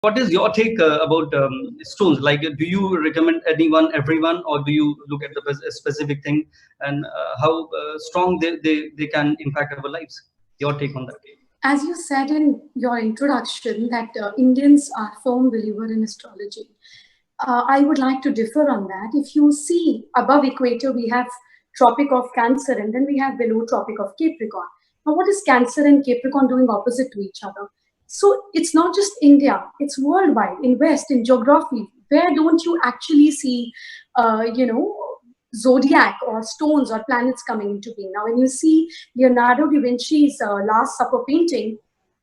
What is your take about stones? Like, do you recommend everyone, or do you look at a specific thing and how strong they can impact our lives? Your take on that? As you said in your introduction, that Indians are firm believer in astrology. I would like to differ on that. If you see above equator, we have Tropic of Cancer, and then we have below Tropic of Capricorn. Now, what is Cancer and Capricorn doing opposite to each other? So it's not just India; it's worldwide. In West, in geography, where don't you actually see, zodiac or stones or planets coming into being? Now, when you see Leonardo da Vinci's Last Supper painting,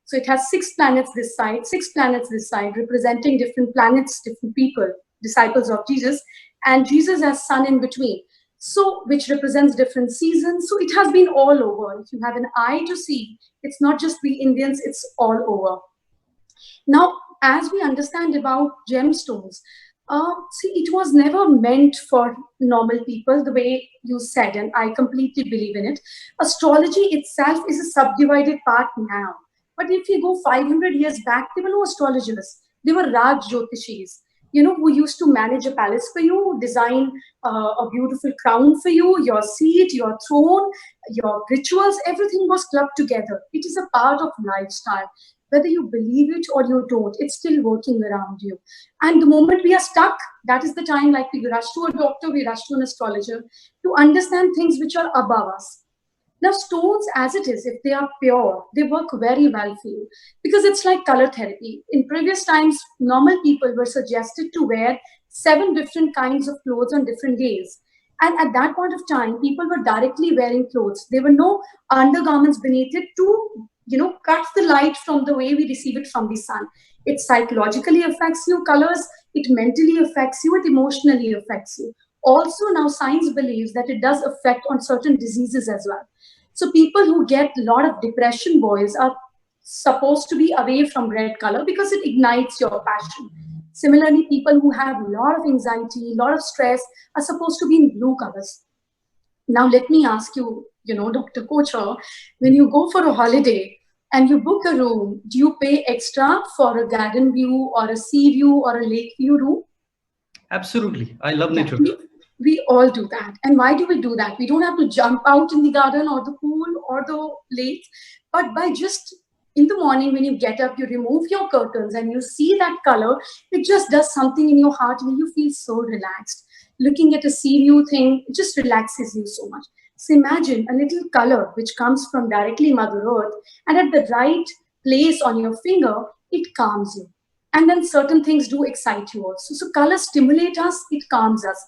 so it has 6 planets this side, 6 planets this side, representing different planets, different people, disciples of Jesus, and Jesus as sun in between. So, which represents different seasons. So it has been all over. If you have an eye to see, it's not just we Indians, it's all over. Now, as we understand about gemstones, see, it was never meant for normal people, the way you said, and I completely believe in it. Astrology itself is a subdivided part now. But if you go 500 years back, there were no astrologers. They were Raj Jyotishis, who used to manage a palace for you, design a beautiful crown for you, your seat, your throne, your rituals, everything was clubbed together. It is a part of lifestyle. Whether you believe it or you don't, it's still working around you. And the moment we are stuck, that is the time, like we rush to a doctor, we rush to an astrologer to understand things which are above us. Now, stones as it is, if they are pure, they work very well for you because it's like color therapy. In previous times, normal people were suggested to wear 7 different kinds of clothes on different days. And at that point of time, people were directly wearing clothes. There were no undergarments beneath it to, cut the light from the way we receive it from the sun. It psychologically affects you, colors, it mentally affects you, it emotionally affects you. Also, now science believes that it does affect on certain diseases as well. So people who get a lot of depression, boys, are supposed to be away from red color because it ignites your passion. Similarly, people who have a lot of anxiety, a lot of stress are supposed to be in blue colors. Now, let me ask you, Dr. Kocher, when you go for a holiday and you book a room, do you pay extra for a garden view or a sea view or a lake view room? Absolutely. I love nature. We all do that. And why do we do that? We don't have to jump out in the garden or the pool or the lake, but by just in the morning when you get up, you remove your curtains and you see that color, it just does something in your heart where you feel so relaxed. Looking at a sea view thing, it just relaxes you so much. So imagine a little color which comes from directly Mother Earth, and at the right place on your finger, it calms you. And then certain things do excite you also. So colors stimulate us, it calms us.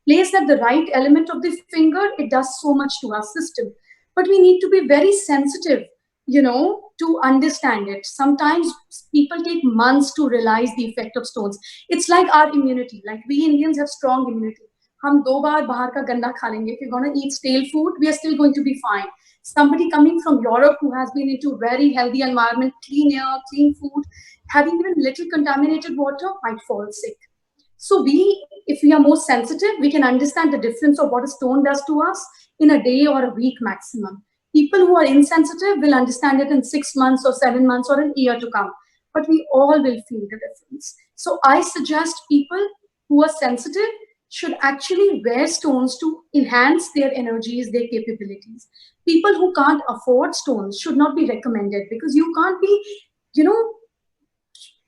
Place at the right element of the finger, it does so much to our system. But we need to be very sensitive, to understand it. Sometimes people take months to realize the effect of stones. It's like our immunity. Like we Indians have strong immunity. हम 2 बार बाहर का गंदा खा लेंगे. If you're going to eat stale food, we are still going to be fine. Somebody coming from Europe who has been into very healthy environment, clean air, clean food, having even little contaminated water, might fall sick. So if we are more sensitive, we can understand the difference of what a stone does to us in a day or a week maximum. People who are insensitive will understand it in 6 months or 7 months or an year to come. But we all will feel the difference. So I suggest people who are sensitive should actually wear stones to enhance their energies, their capabilities. People who can't afford stones should not be recommended because you can't be,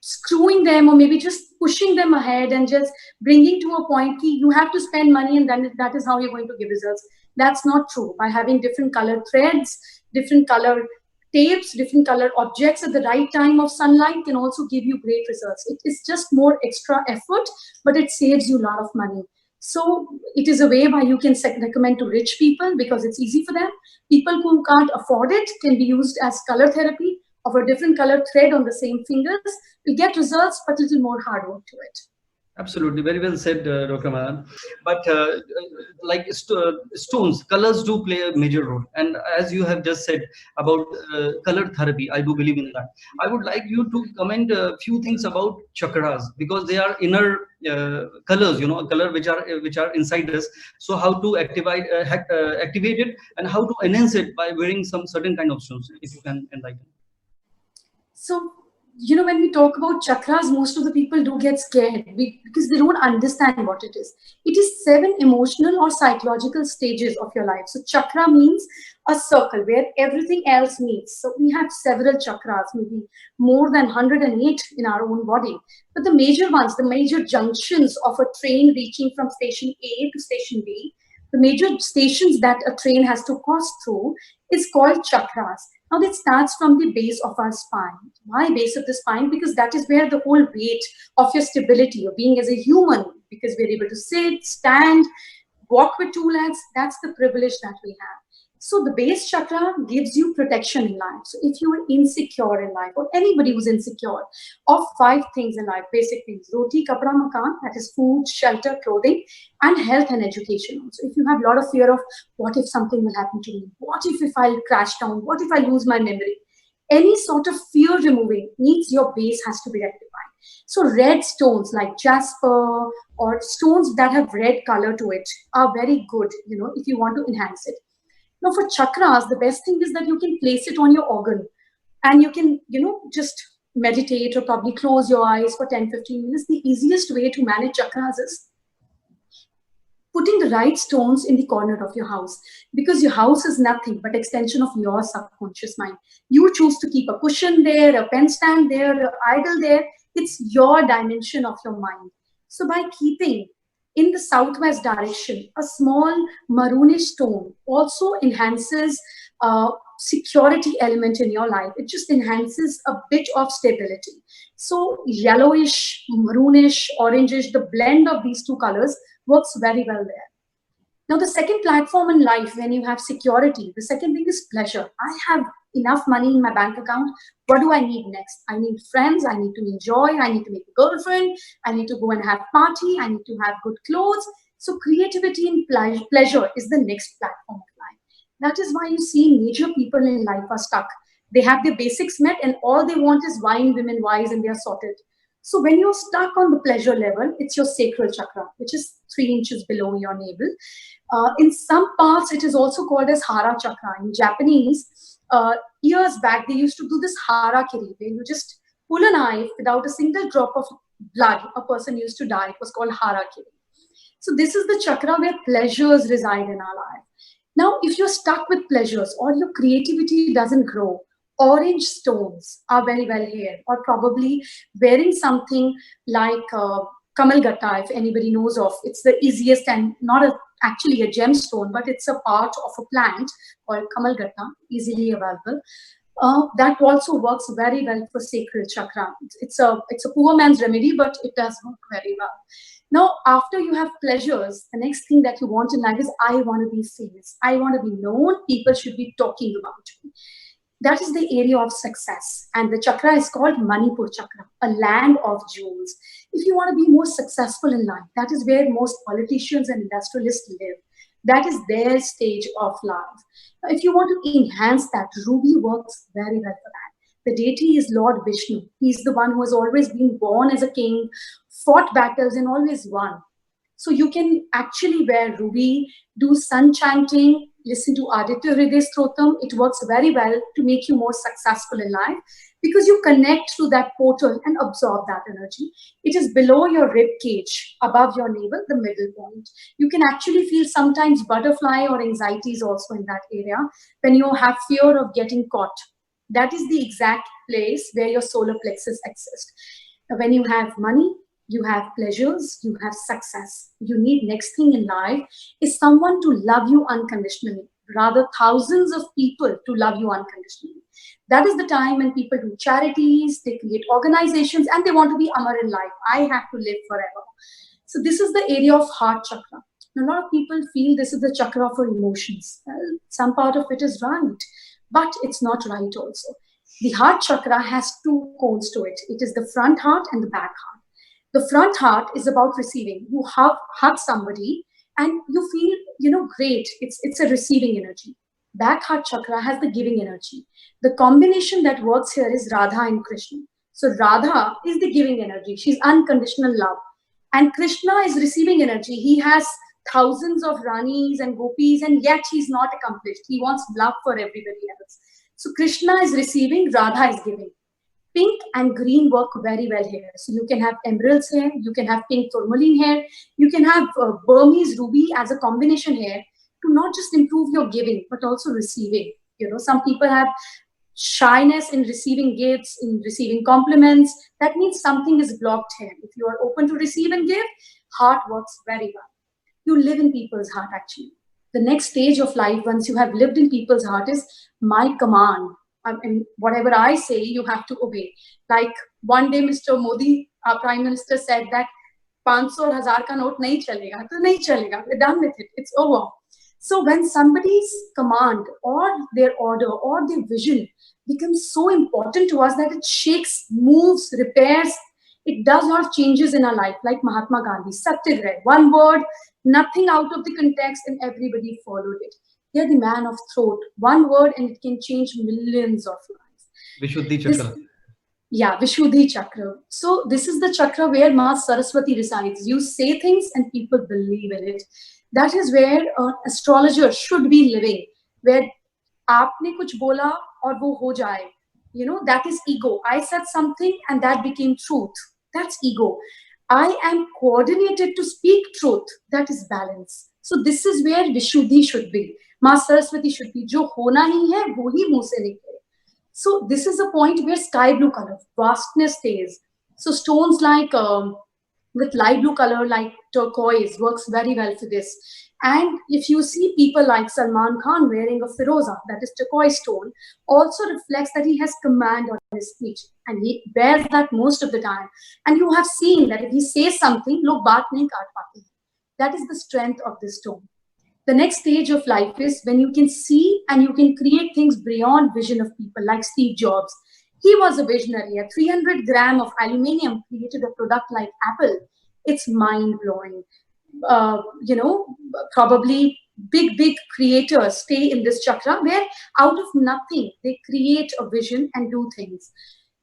screwing them or maybe just pushing them ahead and just bringing to a point that you have to spend money and then that is how you're going to give results. That's not true. By having different color threads, different color tapes, different color objects at the right time of sunlight can also give you great results. It is just more extra effort, but it saves you a lot of money. So it is a way why you can recommend to rich people because it's easy for them. People who can't afford it can be used as color therapy of a different color thread on the same fingers. Will get results, but a little more hard work to it. Absolutely, very well said, Dr. Madaan. But stones, colors do play a major role. And as you have just said about color therapy, I do believe in that. I would like you to comment a few things about chakras because they are inner colors, color which are inside us. So how to activate it and how to enhance it by wearing some certain kind of stones, if you can enlighten. So when we talk about chakras, most of the people do get scared because they don't understand what it is. It is 7 emotional or psychological stages of your life. So chakra means a circle where everything else meets. So we have several chakras, maybe more than 108 in our own body. But the major ones, the major junctions of a train reaching from station A to station B, the major stations that a train has to cross through is called chakras. Now, it starts from the base of our spine. Why base of the spine? Because that is where the whole weight of your stability, of being as a human, because we're able to sit, stand, walk with 2 legs, that's the privilege that we have. So the base chakra gives you protection in life. So if you are insecure in life, or anybody who's insecure of 5 things in life, basic things: roti, kapra, makan, that is food, shelter, clothing, and health and education. So if you have a lot of fear of what if something will happen to me, what if I crash down, what if I lose my memory, any sort of fear removing means your base has to be rectified. So red stones like jasper or stones that have red color to it are very good, if you want to enhance it. Now, for chakras, the best thing is that you can place it on your organ and you can, just meditate or probably close your eyes for 10-15 minutes. The easiest way to manage chakras is putting the right stones in the corner of your house, because your house is nothing but extension of your subconscious mind. You choose to keep a cushion there, a pen stand there, an idol there. It's your dimension of your mind. So by keeping in the southwest direction a small maroonish stone also enhances security element in your life. It just enhances a bit of stability. So yellowish, maroonish, orangish, the blend of these 2 colors works very well there. Now, the second platform in life, when you have security, the second thing is pleasure. I have enough money in my bank account. What do I need next? I need friends. I need to enjoy. I need to make a girlfriend. I need to go and have party. I need to have good clothes. So creativity and pleasure is the next platform of life. That is why you see major people in life are stuck. They have their basics met and all they want is wine, women, wise, and they are sorted. So when you're stuck on the pleasure level, it's your sacral chakra, which is 3 inches below your navel. In some parts, it is also called as hara chakra. In Japanese, years back, they used to do this harakiri, where you just pull a knife without a single drop of blood. A person used to die. It was called harakiri. So this is the chakra where pleasures reside in our life. Now, if you're stuck with pleasures or your creativity doesn't grow, orange stones are very well here, or probably wearing something like kamalgatta, if anybody knows of. It's the easiest and not actually a gemstone, but it's a part of a plant called kamalgatta, easily available. That also works very well for sacral chakra. It's a poor man's remedy, but it does work very well. Now, after you have pleasures, the next thing that you want in life is, I want to be famous. I want to be known. People should be talking about me. That is the area of success. And the chakra is called Manipur chakra, a land of jewels. If you want to be more successful in life, that is where most politicians and industrialists live. That is their stage of life. Now, if you want to enhance that, Ruby works very well for that. The deity is Lord Vishnu. He's the one who has always been born as a king, fought battles, and always won. So you can actually wear ruby, do sun chanting, listen to Aditya Hriday Strotam. It works very well to make you more successful in life because you connect to that portal and absorb that energy. It is below your rib cage, above your navel, the middle point. You can actually feel sometimes butterfly or anxieties also in that area when you have fear of getting caught. That is the exact place where your solar plexus exists. Now, when you have money, you have pleasures, you have success. You need next thing in life is someone to love you unconditionally, rather thousands of people to love you unconditionally. That is the time when people do charities, they create organizations, and they want to be Amar in life. I have to live forever. So this is the area of heart chakra. Now, a lot of people feel this is the chakra for emotions. Well, some part of it is right, but it's not right also. The heart chakra has 2 cones to it. It is the front heart and the back heart. The front heart is about receiving. You hug somebody and you feel, great. It's a receiving energy. Back heart chakra has the giving energy. The combination that works here is Radha and Krishna. So Radha is the giving energy. She's unconditional love. And Krishna is receiving energy. He has thousands of Ranis and Gopis, and yet he's not accomplished. He wants love for everybody else. So Krishna is receiving, Radha is giving. Pink and green work very well here. So you can have emeralds here, you can have pink tourmaline here, you can have Burmese ruby as a combination here to not just improve your giving, but also receiving. You know, some people have shyness in receiving gifts, in receiving compliments. That means something is blocked here. If you are open to receive and give, heart works very well. You live in people's heart actually. The next stage of life, once you have lived in people's heart, is my command. And whatever I say, you have to obey. Like one day, Mr. Modi, our Prime Minister, said that 500 और 1000 का note नहीं चलेगा, तो नहीं चलेगा. We're done with it. It's over. So when somebody's command or their order or their vision becomes so important to us that it shakes, moves, repairs, it does a lot of changes in our life, like Mahatma Gandhi, Satyagrah, one word, nothing out of the context, and everybody followed it. They're the man of thought, one word, and it can change millions of lives. Vishuddhi Chakra. Yeah, Vishuddhi Chakra. So this is the chakra where Ma Saraswati resides. You say things and people believe in it. That is where an astrologer should be living, where आपने कुछ बोला और वो हो जाए. You know, that is ego. I said something and that became truth. That's ego. I am coordinated to speak truth. That is balance. So this is where Vishuddhi should be. Ma Saraswati should be. जो होना ही है वो ही मुंह से निकले. So this is a point where sky blue color, vastness stays. So stones like with light blue color like turquoise works very well for this. And if you see people like Salman Khan wearing a firoza, that is turquoise stone, also reflects that he has command on his speech. And he wears that most of the time. And you have seen that if he says something, log baat nahi kaat paate. That is the strength of this stone. The next stage of life is when you can see and you can create things beyond vision of people, like Steve Jobs. He was a visionary. A 300 gram of aluminium created a product like Apple. It's mind-blowing. You know, probably big creators stay in this chakra where out of nothing, they create a vision and do things.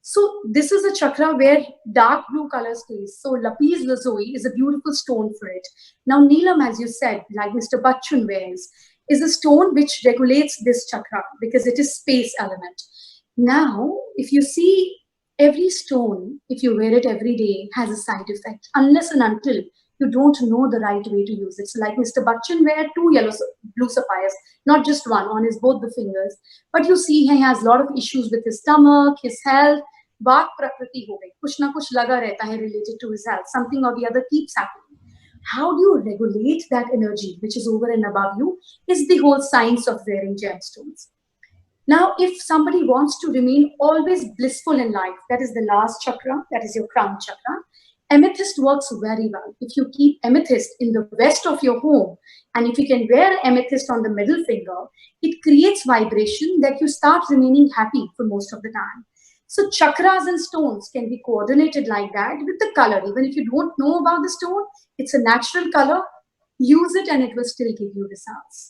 So this is a chakra where dark blue color stays. So lapis lazuli is a beautiful stone for it. Now Neelam, as you said, like Mr. Bachchan wears, is a stone which regulates this chakra because it is space element. Now, if you see every stone, if you wear it every day, has a side effect, unless and until you don't know the right way to use it. So like Mr. Bachchan wear 2 blue sapphires, not just one, on his both the fingers. But you see he has a lot of issues with his stomach, his health. बात प्रकृति हो गई, कुछ ना कुछ लगा रहता है related to his health. Something or the other keeps happening. How do you regulate that energy which is over and above you is the whole science of wearing gemstones. Now, if somebody wants to remain always blissful in life, that is the last chakra, that is your crown chakra, amethyst works very well. If you keep amethyst in the west of your home, and if you can wear amethyst on the middle finger, it creates vibration that you start remaining happy for most of the time. So chakras and stones can be coordinated like that with the color. Even if you don't know about the stone, it's a natural color. Use it and it will still give you results.